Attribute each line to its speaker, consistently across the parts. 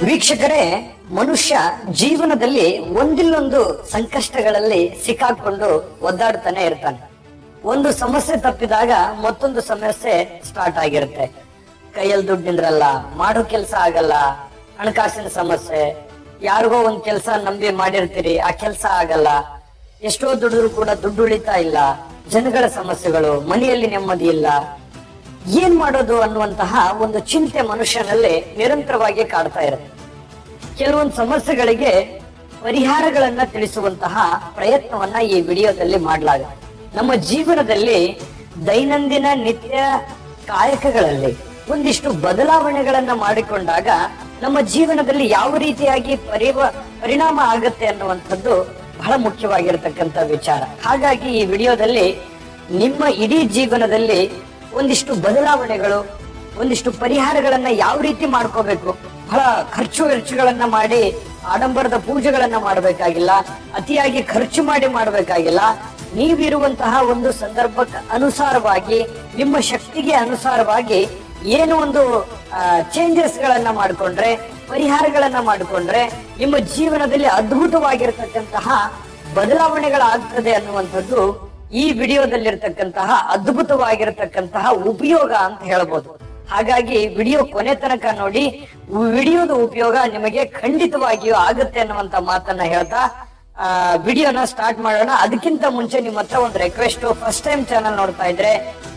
Speaker 1: ವೀಕ್ಷಕರೇ, ಮನುಷ್ಯ ಜೀವನದಲ್ಲಿ ಒಂದಿಲ್ಲೊಂದು ಸಂಕಷ್ಟಗಳಲ್ಲಿ ಸಿಕ್ಕಾಕೊಂಡು ಒದ್ದಾಡ್ತಾನೆ ಇರ್ತಾನೆ. ಒಂದು ಸಮಸ್ಯೆ ತಪ್ಪಿದಾಗ ಮತ್ತೊಂದು ಸಮಸ್ಯೆ ಸ್ಟಾರ್ಟ್ ಆಗಿರುತ್ತೆ. ಕೈಯಲ್ಲಿ ದುಡ್ಡು ನಿಂದ್ರಲ್ಲ, ಮಾಡೋ ಕೆಲಸ ಆಗಲ್ಲ, ಹಣಕಾಸಿನ ಸಮಸ್ಯೆ, ಯಾರಿಗೋ ಒಂದ್ ಕೆಲಸ ನಂಬಿ ಮಾಡಿರ್ತೀರಿ, ಆ ಕೆಲಸ ಆಗಲ್ಲ, ಎಷ್ಟೋ ದುಡಿದ್ರು ಕೂಡ ದುಡ್ಡು ಉಳಿತಾ ಇಲ್ಲ, ಜನಗಳ ಸಮಸ್ಯೆಗಳು, ಮನೆಯಲ್ಲಿ ನೆಮ್ಮದಿ ಇಲ್ಲ, ಏನ್ ಮಾಡೋದು ಅನ್ನುವಂತಹ ಒಂದು ಚಿಂತೆ ಮನುಷ್ಯನಲ್ಲಿ ನಿರಂತರವಾಗಿ ಕಾಡ್ತಾ ಇರುತ್ತೆ. ಕೆಲವೊಂದು ಸಮಸ್ಯೆಗಳಿಗೆ ಪರಿಹಾರಗಳನ್ನ ತಿಳಿಸುವಂತಹ ಪ್ರಯತ್ನವನ್ನ ಈ ವಿಡಿಯೋದಲ್ಲಿ ಮಾಡಲಾಗುತ್ತೆ. ನಮ್ಮ ಜೀವನದಲ್ಲಿ ದೈನಂದಿನ ನಿತ್ಯ ಕಾಯಕಗಳಲ್ಲಿ ಒಂದಿಷ್ಟು ಬದಲಾವಣೆಗಳನ್ನ ಮಾಡಿಕೊಂಡಾಗ ನಮ್ಮ ಜೀವನದಲ್ಲಿ ಯಾವ ರೀತಿಯಾಗಿ ಪರಿಣಾಮ ಆಗತ್ತೆ ಅನ್ನುವಂಥದ್ದು ಬಹಳ ಮುಖ್ಯವಾಗಿರತಕ್ಕಂತ ವಿಚಾರ. ಹಾಗಾಗಿ ಈ ವಿಡಿಯೋದಲ್ಲಿ ನಿಮ್ಮ ಇಡೀ ಜೀವನದಲ್ಲಿ ಒಂದಿಷ್ಟು ಬದಲಾವಣೆಗಳು, ಒಂದಿಷ್ಟು ಪರಿಹಾರಗಳನ್ನ ಯಾವ ರೀತಿ ಮಾಡ್ಕೋಬೇಕು, ಬಹಳ ಖರ್ಚು ವೆಚ್ಚಗಳನ್ನ ಮಾಡಿ ಆಡಂಬರದ ಪೂಜೆಗಳನ್ನ ಮಾಡಬೇಕಾಗಿಲ್ಲ, ಅತಿಯಾಗಿ ಖರ್ಚು ಮಾಡಿ ಮಾಡಬೇಕಾಗಿಲ್ಲ. ನೀವಿರುವಂತಹ ಒಂದು ಸಂದರ್ಭಕ್ಕೆ ಅನುಸಾರವಾಗಿ, ನಿಮ್ಮ ಶಕ್ತಿಗೆ ಅನುಸಾರವಾಗಿ ಏನು ಒಂದು ಚೇಂಜಸ್ ಗಳನ್ನ ಮಾಡಿಕೊಂಡ್ರೆ, ಪರಿಹಾರಗಳನ್ನ ಮಾಡಿಕೊಂಡ್ರೆ ನಿಮ್ಮ ಜೀವನದಲ್ಲಿ ಅದ್ಭುತವಾಗಿರತಕ್ಕಂತಹ ಬದಲಾವಣೆಗಳಾಗ್ತದೆ ಅನ್ನುವಂಥದ್ದು ಈ ವಿಡಿಯೋದಲ್ಲಿರ್ತಕ್ಕಂತಹ ಅದ್ಭುತವಾಗಿರತಕ್ಕಂತಹ ಉಪಯೋಗ ಅಂತ ಹೇಳ್ಬೋದು. ಹಾಗಾಗಿ ವಿಡಿಯೋ ಕೊನೆ ತನಕ ನೋಡಿ, ವಿಡಿಯೋದ ಉಪಯೋಗ ನಿಮಗೆ ಖಂಡಿತವಾಗಿಯೂ ಆಗುತ್ತೆ ಅನ್ನುವಂತ ಮಾತನ್ನ ಹೇಳ್ತಾ ವಿಡಿಯೋನ ಸ್ಟಾರ್ಟ್ ಮಾಡೋಣ. ಅದಕ್ಕಿಂತ ಮುಂಚೆ ನಿಮ್ಮ ಹತ್ರ ಒಂದು ರಿಕ್ವೆಸ್ಟ್, ಫಸ್ಟ್ ಟೈಮ್ ಚಾನಲ್ ನೋಡ್ತಾ ಇದ್ರೆ,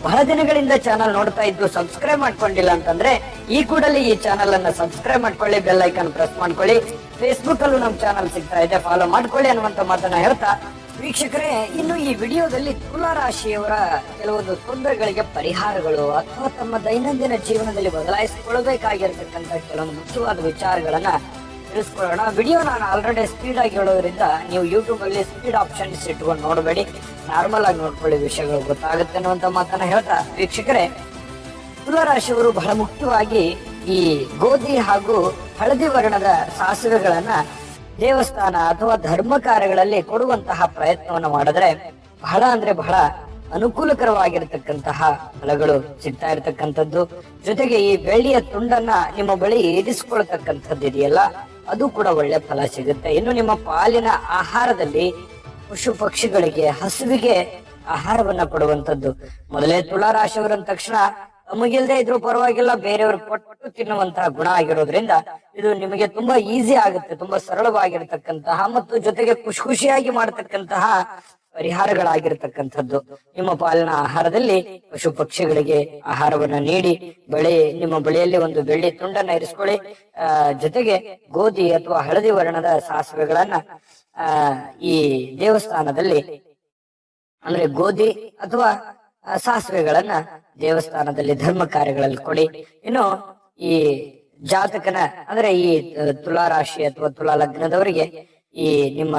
Speaker 1: ಬಹಳ ದಿನಗಳಿಂದ ಚಾನಲ್ ನೋಡ್ತಾ ಇದ್ದು ಸಬ್ಸ್ಕ್ರೈಬ್ ಮಾಡ್ಕೊಂಡಿಲ್ಲ ಅಂತಂದ್ರೆ ಈ ಕೂಡಲೇ ಈ ಚಾನಲ್ ಅನ್ನ ಸಬ್ಸ್ಕ್ರೈಬ್ ಮಾಡ್ಕೊಳ್ಳಿ, ಬೆಲ್ ಐಕಾನ್ ಪ್ರೆಸ್ ಮಾಡ್ಕೊಳ್ಳಿ. ಫೇಸ್ಬುಕ್ ಅಲ್ಲೂ ನಮ್ಮ ಚಾನಲ್ ಸಿಗ್ತಾ ಇದೆ, ಫಾಲೋ ಮಾಡ್ಕೊಳ್ಳಿ ಅನ್ನುವಂತ ಮಾತನ್ನ ಹೇಳ್ತಾ, ವೀಕ್ಷಕರೇ, ಇನ್ನು ಈ ವಿಡಿಯೋದಲ್ಲಿ ತುಲಾ ರಾಶಿಯವರ ಕೆಲವೊಂದು ತೊಂದರೆಗಳಿಗೆ ಪರಿಹಾರಗಳು ಅಥವಾ ತಮ್ಮ ದೈನಂದಿನ ಜೀವನದಲ್ಲಿ ಬದಲಾಯಿಸಿಕೊಳ್ಳಬೇಕಾಗಿರ್ತಕ್ಕಂಥ ಕೆಲವೊಂದು ಮುಖ್ಯವಾದ ವಿಚಾರಗಳನ್ನ ತಿಳಿಸ್ಕೊಳ್ಳೋಣ. ವಿಡಿಯೋ ನಾನು ಆಲ್ರೆಡಿ ಸ್ಪೀಡ್ ಆಗಿ ಹೇಳೋದ್ರಿಂದ ನೀವು ಯೂಟ್ಯೂಬ್ ಅಲ್ಲಿ ಸ್ಪೀಡ್ ಆಪ್ಷನ್ಸ್ ಇಟ್ಕೊಂಡು ನೋಡಬೇಡಿ, ನಾರ್ಮಲ್ ಆಗಿ ನೋಡ್ಕೊಳ್ಳಿ, ವಿಷಯಗಳು ಗೊತ್ತಾಗುತ್ತೆ ಅನ್ನುವಂತ ಮಾತನ್ನ ಹೇಳ್ತಾ, ವೀಕ್ಷಕರೇ, ತುಲಾ ರಾಶಿಯವರು ಬಹಳ ಮುಖ್ಯವಾಗಿ ಈ ಗೋಧಿ ಹಾಗೂ ಹಳದಿ ವರ್ಣದ ಸಾಸಿವೆಗಳನ್ನ ದೇವಸ್ಥಾನ ಅಥವಾ ಧರ್ಮ ಕಾರ್ಯಗಳಲ್ಲಿ ಕೊಡುವಂತಹ ಪ್ರಯತ್ನವನ್ನು ಮಾಡಿದ್ರೆ ಬಹಳ ಅಂದ್ರೆ ಬಹಳ ಅನುಕೂಲಕರವಾಗಿರತಕ್ಕಂತಹ ಫಲಗಳು ಸಿಗ್ತಾ ಇರತಕ್ಕಂಥದ್ದು. ಜೊತೆಗೆ ಈ ಬೆಳ್ಳಿಯ ತುಂಡನ್ನ ನಿಮ್ಮ ಬಳಿ ಇರಿಸಿಕೊಳ್ತಕ್ಕಂಥದ್ದು ಇದೆಯಲ್ಲ, ಅದು ಕೂಡ ಒಳ್ಳೆ ಫಲ ಸಿಗುತ್ತೆ. ಇನ್ನು ನಿಮ್ಮ ಪಾಲಿನ ಆಹಾರದಲ್ಲಿ ಪಶು ಪಕ್ಷಿಗಳಿಗೆ, ಹಸುವಿಗೆ ಆಹಾರವನ್ನ ಕೊಡುವಂಥದ್ದು. ಮೊದಲೇ ತುಲಾ ರಾಶಿಯವರ ತಕ್ಷಣ ತಮಗಿಲ್ದೆ ಇದ್ರು ಪರವಾಗಿಲ್ಲ, ಬೇರೆಯವ್ರಿಗೆ ಕೊಟ್ಟು ತಿನ್ನುವಂತಹ ಗುಣ ಆಗಿರೋದ್ರಿಂದ ಇದು ನಿಮಗೆ ತುಂಬಾ ಈಸಿ ಆಗುತ್ತೆ, ತುಂಬಾ ಸರಳವಾಗಿರ್ತಕ್ಕಂತಹ ಮತ್ತು ಜೊತೆಗೆ ಖುಷಿಯಾಗಿ ಮಾಡತಕ್ಕಂತಹ ಪರಿಹಾರಗಳಾಗಿರ್ತಕ್ಕಂಥದ್ದು. ನಿಮ್ಮ ಪಾಲಿನ ಆಹಾರದಲ್ಲಿ ಪಶು ಪಕ್ಷಿಗಳಿಗೆ ಆಹಾರವನ್ನ ನೀಡಿ, ನಿಮ್ಮ ಬಳಿಯಲ್ಲಿ ಒಂದು ಬೆಳ್ಳಿ ತುಂಡನ್ನ ಇರಿಸ್ಕೊಳ್ಳಿ. ಜೊತೆಗೆ ಗೋಧಿ ಅಥವಾ ಹಳದಿ ವರ್ಣದ ಸಾಸಿವೆಗಳನ್ನ ಈ ದೇವಸ್ಥಾನದಲ್ಲಿ, ಅಂದ್ರೆ ಗೋಧಿ ಅಥವಾ ಸಾಸಿವೆಗಳನ್ನ ದೇವಸ್ಥಾನದಲ್ಲಿ ಧರ್ಮ ಕಾರ್ಯಗಳಲ್ಲಿ ಕೊಡಿ. ಇನ್ನು ಈ ಜಾತಕನ ಅಂದ್ರೆ ಈ ತುಲಾ ರಾಶಿ ಅಥವಾ ತುಲಾ ಲಗ್ನದವರಿಗೆ ಈ ನಿಮ್ಮ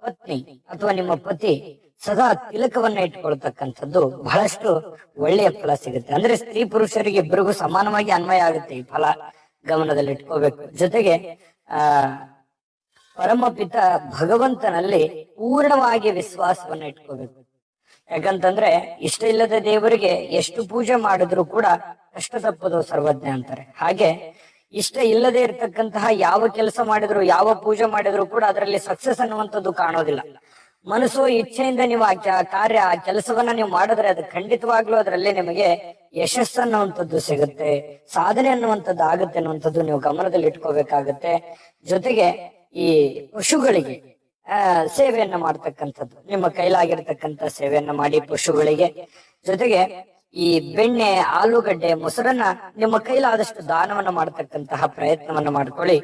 Speaker 1: ಪತ್ನಿ ಅಥವಾ ನಿಮ್ಮ ಪತಿ ಸದಾ ತಿಲಕವನ್ನ ಇಟ್ಕೊಳ್ತಕ್ಕಂಥದ್ದು ಬಹಳಷ್ಟು ಒಳ್ಳೆಯ ಫಲ ಸಿಗುತ್ತೆ. ಅಂದ್ರೆ ಸ್ತ್ರೀ ಪುರುಷರಿಗೆ ಇಬ್ಬರಿಗೂ ಸಮಾನವಾಗಿ ಅನ್ವಯ ಆಗುತ್ತೆ. ಈ ಫಲ ಗಮನದಲ್ಲಿ ಇಟ್ಕೋಬೇಕು. ಜೊತೆಗೆ ಪರಮಪಿತ ಭಗವಂತನಲ್ಲಿ ಪೂರ್ಣವಾಗಿ ವಿಶ್ವಾಸವನ್ನ ಇಟ್ಕೋಬೇಕು. ಯಾಕಂತಂದ್ರೆ ಇಷ್ಟ ಇಲ್ಲದ ದೇವರಿಗೆ ಎಷ್ಟು ಪೂಜೆ ಮಾಡಿದ್ರು ಕೂಡ ಕಷ್ಟ ತಪ್ಪದು ಸರ್ವಜ್ಞ ಅಂತಾರೆ. ಹಾಗೆ ಇಷ್ಟ ಇಲ್ಲದೆ ಇರತಕ್ಕಂತಹ ಯಾವ ಕೆಲಸ ಮಾಡಿದ್ರು, ಯಾವ ಪೂಜೆ ಮಾಡಿದ್ರು ಕೂಡ ಅದರಲ್ಲಿ ಸಕ್ಸಸ್ ಅನ್ನುವಂಥದ್ದು ಕಾಣೋದಿಲ್ಲ. ಮನಸ್ಸು ಇಚ್ಛೆಯಿಂದ ನೀವು ಆ ಕೆಲಸವನ್ನ ನೀವು ಮಾಡಿದ್ರೆ ಅದು ಖಂಡಿತವಾಗ್ಲೂ ಅದರಲ್ಲಿ ನಿಮಗೆ ಯಶಸ್ಸು ಅನ್ನುವಂಥದ್ದು ಸಿಗುತ್ತೆ, ಸಾಧನೆ ಅನ್ನುವಂಥದ್ದು ಆಗುತ್ತೆ ಅನ್ನುವಂಥದ್ದು ನೀವು ಗಮನದಲ್ಲಿ ಇಟ್ಕೋಬೇಕಾಗತ್ತೆ. ಜೊತೆಗೆ ಈ ಪಶುಗಳಿಗೆ ಸೇವೆಯನ್ನ ಮಾಡ್ತಕ್ಕಂಥದ್ದು, ನಿಮ್ಮ ಕೈಲಾಗಿರ್ತಕ್ಕಂಥ ಸೇವೆಯನ್ನ ಮಾಡಿ ಪಶುಗಳಿಗೆ. ಜೊತೆಗೆ ಈ ಬೆಣ್ಣೆ, ಆಲೂಗಡ್ಡೆ, ಮೊಸರನ್ನ ನಿಮ್ಮ ಕೈಲಾದಷ್ಟು ದಾನವನ್ನ ಮಾಡತಕ್ಕಂತಹ ಪ್ರಯತ್ನವನ್ನ ಮಾಡ್ಕೊಳ್ಳಿ.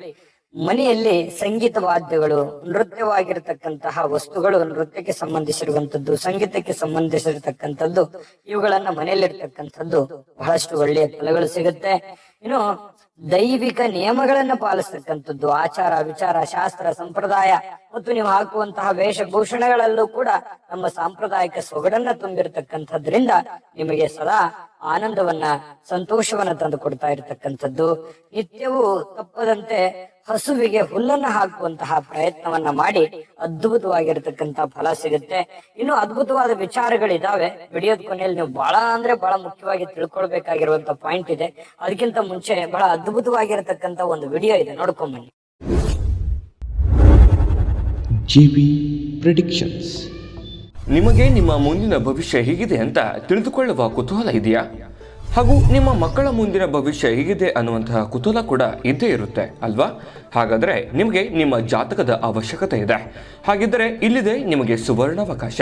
Speaker 1: ಮನೆಯಲ್ಲಿ ಸಂಗೀತ ವಾದ್ಯಗಳು, ನೃತ್ಯವಾಗಿರತಕ್ಕಂತಹ ವಸ್ತುಗಳು, ನೃತ್ಯಕ್ಕೆ ಸಂಬಂಧಿಸಿರುವಂತದ್ದು, ಸಂಗೀತಕ್ಕೆ ಸಂಬಂಧಿಸಿರ್ತಕ್ಕಂಥದ್ದು, ಇವುಗಳನ್ನ ಮನೆಯಲ್ಲಿರ್ತಕ್ಕಂಥದ್ದು ಬಹಳಷ್ಟು ಒಳ್ಳೆಯ ಫಲಗಳು ಸಿಗುತ್ತೆ. ಇನ್ನು ದೈವಿಕ ನಿಯಮಗಳನ್ನ ಪಾಲಿಸ್ತಕ್ಕಂಥದ್ದು, ಆಚಾರ ವಿಚಾರ, ಶಾಸ್ತ್ರ, ಸಂಪ್ರದಾಯ ಮತ್ತು ನೀವು ಹಾಕುವಂತಹ ವೇಷಭೂಷಣಗಳಲ್ಲೂ ಕೂಡ ನಮ್ಮ ಸಾಂಪ್ರದಾಯಿಕ ಸೊಗಡನ್ನ ತುಂಬಿರ್ತಕ್ಕಂಥದ್ರಿಂದ ನಿಮಗೆ ಸದಾ ಆನಂದವನ್ನ, ಸಂತೋಷವನ್ನ ತಂದು ಕೊಡ್ತಾ ಇರತಕ್ಕಂಥದ್ದು. ನಿತ್ಯವೂ ತಪ್ಪದಂತೆ ಹಸುವಿಗೆ ಹುಲ್ಲನ್ನ ಹಾಕುವಂತಹ ಪ್ರಯತ್ನವನ್ನ ಮಾಡಿ ಅದ್ಭುತವಾಗಿರತಕ್ಕಂತ ಫಲ ಸಿಗುತ್ತೆ. ಇನ್ನು ಅದ್ಭುತವಾದ ವಿಚಾರಗಳಿದಾವೆ. ವಿಡಿಯೋದ ಕೊನೆಯಲ್ಲಿ ನೀವು ಬಹಳ ಮುಖ್ಯವಾಗಿ ತಿಳ್ಕೊಳ್ಬೇಕಾಗಿರುವಂತ ಪಾಯಿಂಟ್ ಇದೆ. ಅದಕ್ಕಿಂತ ಮುಂಚೆ ಬಹಳ ಅದ್ಭುತವಾಗಿರತಕ್ಕಂತ ಒಂದು ವಿಡಿಯೋ ಇದೆ, ನೋಡ್ಕೊಂಬನ್ನಿ.
Speaker 2: GB predictions.
Speaker 3: ನಿಮಗೆ ನಿಮ್ಮ ಮುಂದಿನ ಭವಿಷ್ಯ ಹೇಗಿದೆ ಅಂತ ತಿಳಿದುಕೊಳ್ಳುವ ಕುತೂಹಲ ಇದೆಯಾ? ಹಾಗೂ ನಿಮ್ಮ ಮಕ್ಕಳ ಮುಂದಿನ ಭವಿಷ್ಯ ಹೇಗಿದೆ ಅನ್ನುವಂತಹ ಕುತೂಹಲ ಕೂಡ ಇದ್ದೇ ಇರುತ್ತೆ ಅಲ್ವಾ? ಹಾಗಾದರೆ ನಿಮಗೆ ನಿಮ್ಮ ಜಾತಕದ ಅವಶ್ಯಕತೆ ಇದೆ. ಹಾಗಿದ್ದರೆ ಇಲ್ಲಿದೆ ನಿಮಗೆ ಸುವರ್ಣಾವಕಾಶ.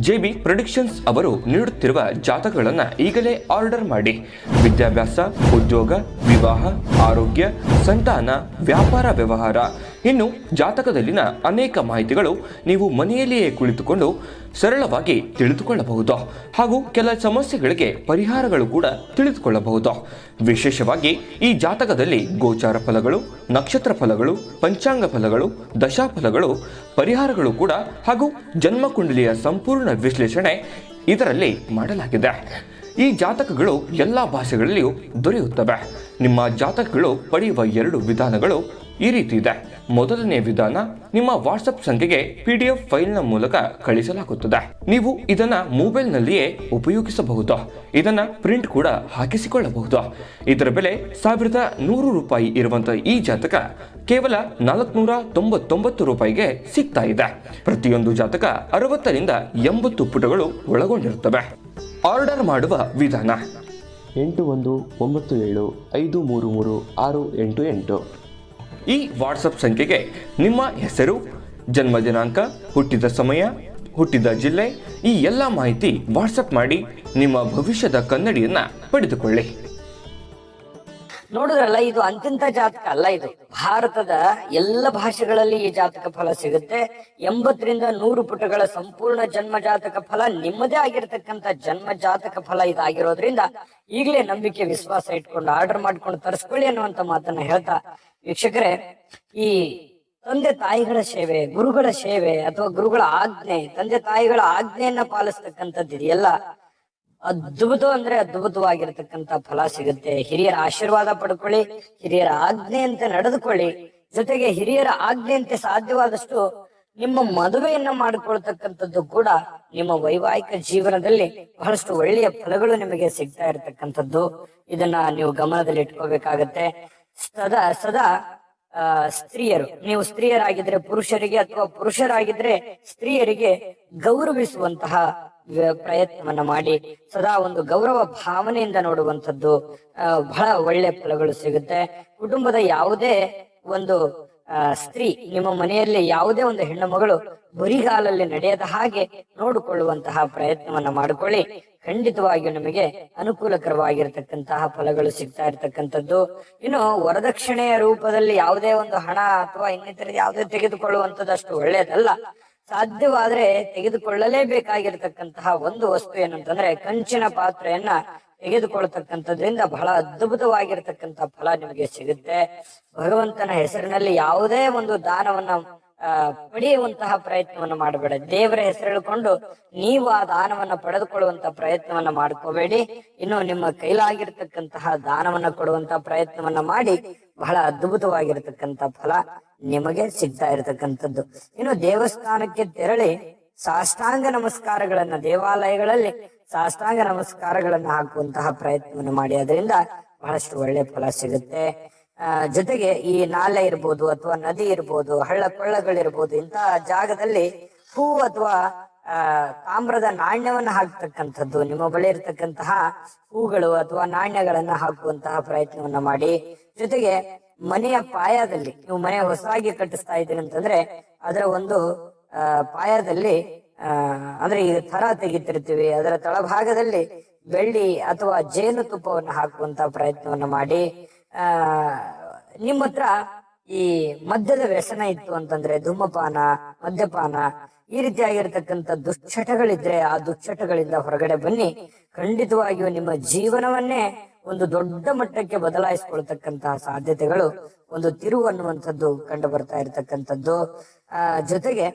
Speaker 3: JB ಪ್ರೆಡಿಕ್ಷನ್ಸ್ ಅವರು ನೀಡುತ್ತಿರುವ ಜಾತಕಗಳನ್ನು ಈಗಲೇ ಆರ್ಡರ್ ಮಾಡಿ. ವಿದ್ಯಾಭ್ಯಾಸ, ಉದ್ಯೋಗ, ವಿವಾಹ, ಆರೋಗ್ಯ, ಸಂತಾನ, ವ್ಯಾಪಾರ ವ್ಯವಹಾರ, ಇನ್ನು ಜಾತಕದಲ್ಲಿನ ಅನೇಕ ಮಾಹಿತಿಗಳು ನೀವು ಮನೆಯಲ್ಲಿಯೇ ಕುಳಿತುಕೊಂಡು ಸರಳವಾಗಿ ತಿಳಿದುಕೊಳ್ಳಬಹುದು. ಹಾಗೂ ಕೆಲ ಸಮಸ್ಯೆಗಳಿಗೆ ಪರಿಹಾರಗಳು ಕೂಡ ತಿಳಿದುಕೊಳ್ಳಬಹುದು. ವಿಶೇಷವಾಗಿ ಈ ಜಾತಕದಲ್ಲಿ ಗೋಚಾರ ಫಲಗಳು, ನಕ್ಷತ್ರ ಫಲಗಳು, ಪಂಚಾಂಗ ಫಲಗಳು, ದಶಾಫಲಗಳು, ಪರಿಹಾರಗಳು ಕೂಡ ಹಾಗೂ ಜನ್ಮಕುಂಡಲಿಯ ಸಂಪೂರ್ಣ ವಿಶ್ಲೇಷಣೆ ಇದರಲ್ಲಿ ಮಾಡಲಾಗಿದೆ. ಈ ಜಾತಕಗಳು ಎಲ್ಲ ಭಾಷೆಗಳಲ್ಲಿಯೂ ದೊರೆಯುತ್ತವೆ. ನಿಮ್ಮ ಜಾತಕಗಳು ಪಡೆಯುವ 2 ವಿಧಾನಗಳು ಈ ರೀತಿ ಇದೆ. ಮೊದಲನೇ ವಿಧಾನ, ನಿಮ್ಮ ವಾಟ್ಸಪ್ ಸಂಖ್ಯೆಗೆ PDF ಫೈಲ್ನ ಮೂಲಕ ಕಳಿಸಲಾಗುತ್ತದೆ. ನೀವು ಇದನ್ನ ಮೊಬೈಲ್ನಲ್ಲಿಯೇ ಉಪಯೋಗಿಸಬಹುದು. ಇದನ್ನ ಪ್ರಿಂಟ್ ಕೂಡ ಹಾಕಿಸಿಕೊಳ್ಳಬಹುದು. ಇದರ ಬೆಲೆ 1100 ರೂಪಾಯಿ ಇರುವಂತಹ ಈ ಜಾತಕ ಕೇವಲ 499 ರೂಪಾಯಿಗೆ ಸಿಗ್ತಾ ಇದೆ. ಪ್ರತಿಯೊಂದು ಜಾತಕ 60 ರಿಂದ 80 ಪುಟಗಳು ಒಳಗೊಂಡಿರುತ್ತವೆ. ಆರ್ಡರ್ ಮಾಡುವ ವಿಧಾನ:
Speaker 2: 8197533688.
Speaker 3: ಈ ವಾಟ್ಸಪ್ ಸಂಖ್ಯೆಗೆ ನಿಮ್ಮ ಹೆಸರು, ಜನ್ಮ ದಿನಾಂಕ, ಹುಟ್ಟಿದ ಸಮಯ, ಹುಟ್ಟಿದ ಜಿಲ್ಲೆ, ಈ ಎಲ್ಲ ಮಾಹಿತಿ ವಾಟ್ಸಪ್ ಮಾಡಿ ನಿಮ್ಮ ಭವಿಷ್ಯದ ಕನ್ನಡಿಯನ್ನ ಪಡೆದುಕೊಳ್ಳಿ.
Speaker 1: ನೋಡಿದ್ರಲ್ಲ, ಇದು ಅಂತಿಂತ ಜಾತಕ ಅಲ್ಲ. ಇದು ಭಾರತದ ಎಲ್ಲ ಭಾಷೆಗಳಲ್ಲಿ ಈ ಜಾತಕ ಫಲ ಸಿಗುತ್ತೆ. 80 ರಿಂದ 100 ಪುಟಗಳ ಸಂಪೂರ್ಣ ಜನ್ಮ ಜಾತಕ ಫಲ, ನಿಮ್ಮದೇ ಆಗಿರತಕ್ಕಂತ ಜನ್ಮ ಜಾತಕ ಫಲ ಇದಾಗಿರೋದ್ರಿಂದ ಈಗಲೇ ನಂಬಿಕೆ, ವಿಶ್ವಾಸ ಇಟ್ಕೊಂಡು ಆರ್ಡರ್ ಮಾಡ್ಕೊಂಡು ತರಿಸ್ಕೊಳ್ಳಿ ಅನ್ನುವಂತ ಮಾತನ್ನ ಹೇಳ್ತಾ, ವೀಕ್ಷಕರೇ, ಈ ತಂದೆ ತಾಯಿಗಳ ಸೇವೆ, ಗುರುಗಳ ಸೇವೆ ಅಥವಾ ಗುರುಗಳ ಆಜ್ಞೆ, ತಂದೆ ತಾಯಿಗಳ ಆಜ್ಞೆಯನ್ನ ಪಾಲಿಸ್ತಕ್ಕಂಥದ್ದು ಇದೆಯಲ್ಲ, ಅದ್ಭುತ ಅಂದ್ರೆ ಅದ್ಭುತವಾಗಿರತಕ್ಕಂತ ಫಲ ಸಿಗುತ್ತೆ. ಹಿರಿಯರ ಆಶೀರ್ವಾದ ಪಡ್ಕೊಳ್ಳಿ, ಹಿರಿಯರ ಆಜ್ಞೆಯಂತೆ ನಡೆದುಕೊಳ್ಳಿ. ಜೊತೆಗೆ ಹಿರಿಯರ ಆಜ್ಞೆಯಂತೆ ಸಾಧ್ಯವಾದಷ್ಟು ನಿಮ್ಮ ಮದುವೆಯನ್ನ ಮಾಡಿಕೊಳ್ತಕ್ಕಂಥದ್ದು ಕೂಡ ನಿಮ್ಮ ವೈವಾಹಿಕ ಜೀವನದಲ್ಲಿ ಬಹಳಷ್ಟು ಒಳ್ಳೆಯ ಫಲಗಳು ನಿಮಗೆ ಸಿಗ್ತಾ ಇರತಕ್ಕಂಥದ್ದು. ಇದನ್ನ ನೀವು ಗಮನದಲ್ಲಿ ಇಟ್ಕೋಬೇಕಾಗತ್ತೆ. ಸದಾ ಸ್ತ್ರೀಯರು, ನೀವು ಸ್ತ್ರೀಯರಾಗಿದ್ರೆ ಪುರುಷರಿಗೆ ಅಥವಾ ಪುರುಷರಾಗಿದ್ರೆ ಸ್ತ್ರೀಯರಿಗೆ ಗೌರವಿಸುವಂತಹ ಪ್ರಯತ್ನವನ್ನ ಮಾಡಿ ಸದಾ ಒಂದು ಗೌರವ ಭಾವನೆಯಿಂದ ನೋಡುವಂಥದ್ದು ಬಹಳ ಒಳ್ಳೆ ಫಲಗಳು ಸಿಗುತ್ತೆ. ಕುಟುಂಬದ ಯಾವುದೇ ಒಂದು ಸ್ತ್ರೀ, ನಿಮ್ಮ ಮನೆಯಲ್ಲಿ ಯಾವುದೇ ಒಂದು ಹೆಣ್ಣು ಮಗಳು ಬರಿಗಾಲಲ್ಲಿ ನಡೆಯದ ಹಾಗೆ ನೋಡಿಕೊಳ್ಳುವಂತಹ ಪ್ರಯತ್ನವನ್ನ ಮಾಡಿಕೊಳ್ಳಿ. ಖಂಡಿತವಾಗಿಯೂ ನಿಮಗೆ ಅನುಕೂಲಕರವಾಗಿರತಕ್ಕಂತಹ ಫಲಗಳು ಸಿಗ್ತಾ ಇರತಕ್ಕಂಥದ್ದು. ಇನ್ನು ವರದಕ್ಷಿಣೆಯ ರೂಪದಲ್ಲಿ ಯಾವುದೇ ಒಂದು ಹಣ ಅಥವಾ ಇನ್ನಿತರ ಯಾವುದೇ ತೆಗೆದುಕೊಳ್ಳುವಂಥದ್ದು ಅಷ್ಟು ಒಳ್ಳೆಯದಲ್ಲ. ಸಾಧ್ಯವಾದ್ರೆ ತೆಗೆದುಕೊಳ್ಳಲೇಬೇಕಾಗಿರತಕ್ಕಂತಹ ಒಂದು ವಸ್ತು ಏನಂತಂದ್ರೆ ಕಂಚಿನ ಪಾತ್ರೆಯನ್ನ ತೆಗೆದುಕೊಳ್ತಕ್ಕಂಥದ್ರಿಂದ ಬಹಳ ಅದ್ಭುತವಾಗಿರತಕ್ಕಂತ ಫಲ ನಿಮಗೆ ಸಿಗುತ್ತೆ. ಭಗವಂತನ ಹೆಸರಿನಲ್ಲಿ ಯಾವುದೇ ಒಂದು ದಾನವನ್ನ ಪಡೆಯುವಂತಹ ಪ್ರಯತ್ನವನ್ನ ಮಾಡಬೇಡ. ದೇವರ ಹೆಸರು ಹೇಳಿಕೊಂಡು ನೀವು ಆ ದಾನವನ್ನ ಪಡೆದುಕೊಳ್ಳುವಂತ ಪ್ರಯತ್ನವನ್ನ ಮಾಡ್ಕೋಬೇಡಿ. ಇನ್ನು ನಿಮ್ಮ ಕೈಲಾಗಿರ್ತಕ್ಕಂತಹ ದಾನವನ್ನ ಕೊಡುವಂತ ಪ್ರಯತ್ನವನ್ನ ಮಾಡಿ ಬಹಳ ಅದ್ಭುತವಾಗಿರತಕ್ಕಂತ ಫಲ ನಿಮಗೆ ಸಿಗ್ತಾ ಇರತಕ್ಕಂಥದ್ದು. ಇನ್ನು ದೇವಸ್ಥಾನಕ್ಕೆ ತೆರಳಿ ಸಾಷ್ಟಾಂಗ ನಮಸ್ಕಾರಗಳನ್ನ, ದೇವಾಲಯಗಳಲ್ಲಿ ಸಾಷ್ಟಾಂಗ ನಮಸ್ಕಾರಗಳನ್ನ ಹಾಕುವಂತಹ ಪ್ರಯತ್ನವನ್ನು ಮಾಡಿ. ಅದರಿಂದ ಬಹಳಷ್ಟು ಒಳ್ಳೆ ಫಲ ಸಿಗುತ್ತೆ. ಜೊತೆಗೆ ಈ ನಾಲೆ ಇರ್ಬೋದು ಅಥವಾ ನದಿ ಇರ್ಬೋದು, ಹಳ್ಳ ಕೊಳ್ಳಗಳಿರ್ಬೋದು, ಇಂತಹ ಜಾಗದಲ್ಲಿ ಹೂ ಅಥವಾ ತಾಮ್ರದ ನಾಣ್ಯವನ್ನ ಹಾಕ್ತಕ್ಕಂಥದ್ದು, ನಿಮ್ಮ ಬಳಿ ಇರತಕ್ಕಂತಹ ಹೂಗಳು ಅಥವಾ ನಾಣ್ಯಗಳನ್ನ ಹಾಕುವಂತಹ ಪ್ರಯತ್ನವನ್ನ ಮಾಡಿ. ಜೊತೆಗೆ ಮನೆಯ ಪಾಯದಲ್ಲಿ, ನೀವು ಮನೆ ಹೊಸದಾಗಿ ಕಟ್ಟಿಸ್ತಾ ಇದ್ದೀರಿ ಅಂತಂದ್ರೆ ಅದರ ಒಂದು ಪಾಯದಲ್ಲಿ ಅಂದ್ರೆ ಈ ಥರ ತೆಗಿತಿರ್ತೀವಿ, ಅದರ ತಳಭಾಗದಲ್ಲಿ ಬೆಳ್ಳಿ ಅಥವಾ ಜೇನು ತುಪ್ಪವನ್ನ ಹಾಕುವಂತ ಪ್ರಯತ್ನವನ್ನ ಮಾಡಿ. ನಿಮ್ಮ ಹತ್ರ ಈ ಮದ್ಯದ ವ್ಯಸನ ಇತ್ತು ಅಂತಂದ್ರೆ, ಧೂಮಪಾನ, ಮದ್ಯಪಾನ, ಈ ರೀತಿಯಾಗಿರ್ತಕ್ಕಂಥ ದುಶ್ಚಟಗಳಿದ್ರೆ ಆ ದುಶ್ಚಟಗಳಿಂದ ಹೊರಗಡೆ ಬನ್ನಿ. ಖಂಡಿತವಾಗಿಯೂ ನಿಮ್ಮ ಜೀವನವನ್ನೇ ಒಂದು ದೊಡ್ಡ ಮಟ್ಟಕ್ಕೆ ಬದಲಾಯಿಸಿಕೊಳ್ತಕ್ಕಂತಹ ಸಾಧ್ಯತೆಗಳು, ಒಂದು ತಿರುವು ಅನ್ನುವಂಥದ್ದು ಕಂಡು ಬರ್ತಾ ಇರತಕ್ಕಂಥದ್ದು. ಜೊತೆಗೆ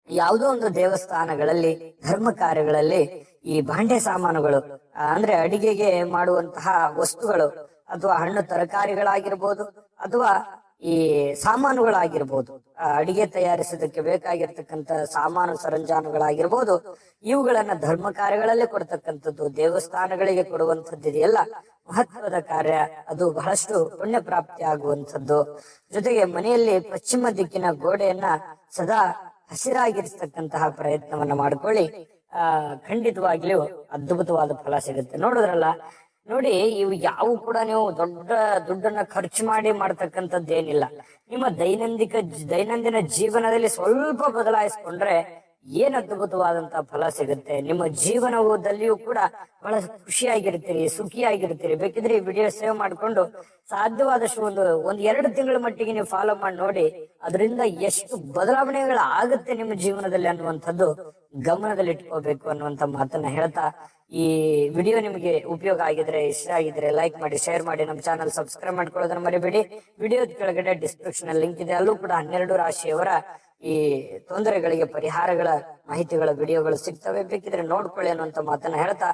Speaker 1: ಯಾವುದೋ ಒಂದು ದೇವಸ್ಥಾನಗಳಲ್ಲಿ, ಧರ್ಮ ಕಾರ್ಯಗಳಲ್ಲಿ ಈ ಭಾಂಡೆ ಸಾಮಾನುಗಳು ಅಂದ್ರೆ ಅಡಿಗೆಗೆ ಮಾಡುವಂತಹ ವಸ್ತುಗಳು ಅಥವಾ ಹಣ್ಣು ತರಕಾರಿಗಳಾಗಿರ್ಬೋದು ಅಥವಾ ಈ ಸಾಮಾನುಗಳಾಗಿರ್ಬೋದು, ಅಡಿಗೆ ತಯಾರಿಸೋದಕ್ಕೆ ಬೇಕಾಗಿರ್ತಕ್ಕಂಥ ಸಾಮಾನು ಸರಂಜಾನುಗಳಾಗಿರ್ಬೋದು, ಇವುಗಳನ್ನ ಧರ್ಮ ಕಾರ್ಯಗಳಲ್ಲೇ ಕೊಡ್ತಕ್ಕಂಥದ್ದು, ದೇವಸ್ಥಾನಗಳಿಗೆ ಕೊಡುವಂಥದ್ದು ಇದೆಯಲ್ಲ ಮಹತ್ವದ ಕಾರ್ಯ. ಅದು ಬಹಳಷ್ಟು ಪುಣ್ಯ ಪ್ರಾಪ್ತಿ ಆಗುವಂಥದ್ದು. ಜೊತೆಗೆ ಮನೆಯಲ್ಲಿ ಪಶ್ಚಿಮ ದಿಕ್ಕಿನ ಗೋಡೆಯನ್ನ ಸದಾ ಹಸಿರಾಗಿರ್ತಕ್ಕಂತಹ ಪ್ರಯತ್ನವನ್ನ ಮಾಡ್ಕೊಳ್ಳಿ. ಖಂಡಿತವಾಗ್ಲೂ ಅದ್ಭುತವಾದ ಫಲ ಸಿಗುತ್ತೆ. ನೋಡಿದ್ರಲ್ಲ, ನೋಡಿ, ಇವು ಯಾವ ಕೂಡ ನೀವು ದೊಡ್ಡ ದುಡ್ಡನ್ನ ಖರ್ಚು ಮಾಡಿ ಮಾಡ್ತಕ್ಕಂಥದ್ದು ಏನಿಲ್ಲ. ನಿಮ್ಮ ದೈನಂದಿನ ಜೀವನದಲ್ಲಿ ಸ್ವಲ್ಪ ಬದಲಾಯಿಸ್ಕೊಂಡ್ರೆ ಏನ್ ಅದ್ಭುತವಾದಂತಹ ಫಲ ಸಿಗುತ್ತೆ. ನಿಮ್ಮ ಜೀವನದಲ್ಲಿಯೂ ಕೂಡ ಬಹಳ ಖುಷಿಯಾಗಿರ್ತೀರಿ, ಸುಖಿಯಾಗಿರ್ತೀರಿ. ಬೇಕಿದ್ರೆ ಈ ವಿಡಿಯೋ ಸೇವ್ ಮಾಡ್ಕೊಂಡು ಸಾಧ್ಯವಾದಷ್ಟು ಒಂದ್ 2 ತಿಂಗಳ ಮಟ್ಟಿಗೆ ನೀವು ಫಾಲೋ ಮಾಡಿ ನೋಡಿ, ಅದರಿಂದ ಎಷ್ಟು ಬದಲಾವಣೆಗಳು ಆಗುತ್ತೆ ನಿಮ್ಮ ಜೀವನದಲ್ಲಿ ಅನ್ನುವಂಥದ್ದು ಗಮನದಲ್ಲಿ ಇಟ್ಕೋಬೇಕು ಅನ್ನುವಂತ ಮಾತನ್ನ ಹೇಳ್ತಾ, ಈ ವಿಡಿಯೋ ನಿಮಗೆ ಉಪಯೋಗ ಆಗಿದ್ರೆ, ಇಷ್ಟ ಆಗಿದ್ರೆ ಲೈಕ್ ಮಾಡಿ, ಶೇರ್ ಮಾಡಿ, ನಮ್ಮ ಚಾನಲ್ ಸಬ್ಸ್ಕ್ರೈಬ್ ಮಾಡ್ಕೊಳ್ಳೋದನ್ನ ಮರಿಬೇಡಿ. ವಿಡಿಯೋದ ಕೆಳಗಡೆ ಡಿಸ್ಕ್ರಿಪ್ಷನ್ ಲಿಂಕ್ ಇದೆ, ಅಲ್ಲೂ ಕೂಡ 12 ರಾಶಿಯವರ ಈ ತೊಂದರೆಗಳಿಗೆ ಪರಿಹಾರಗಳ ಮಾಹಿತಿಗಳ ವಿಡಿಯೋಗಳು ಸಿಗ್ತವೆ, ಬೇಕಿದ್ರೆ ನೋಡ್ಕೊಳ್ಳಿ ಅನ್ನುವಂತ ಮಾತನ್ನ ಹೇಳ್ತಾ,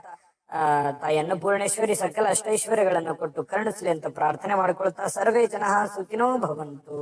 Speaker 1: ತಾಯಿ ಅನ್ನಪೂರ್ಣೇಶ್ವರಿ ಸಕಲ ಅಷ್ಟೈಶ್ವರ್ಯಗಳನ್ನು ಕೊಟ್ಟು ಕರುಣಿಸ್ಲಿ ಅಂತ ಪ್ರಾರ್ಥನೆ ಮಾಡ್ಕೊಳ್ತಾ, ಸರ್ವೇ ಜನಃ ಸುಖಿನೋ ಭವಂತು.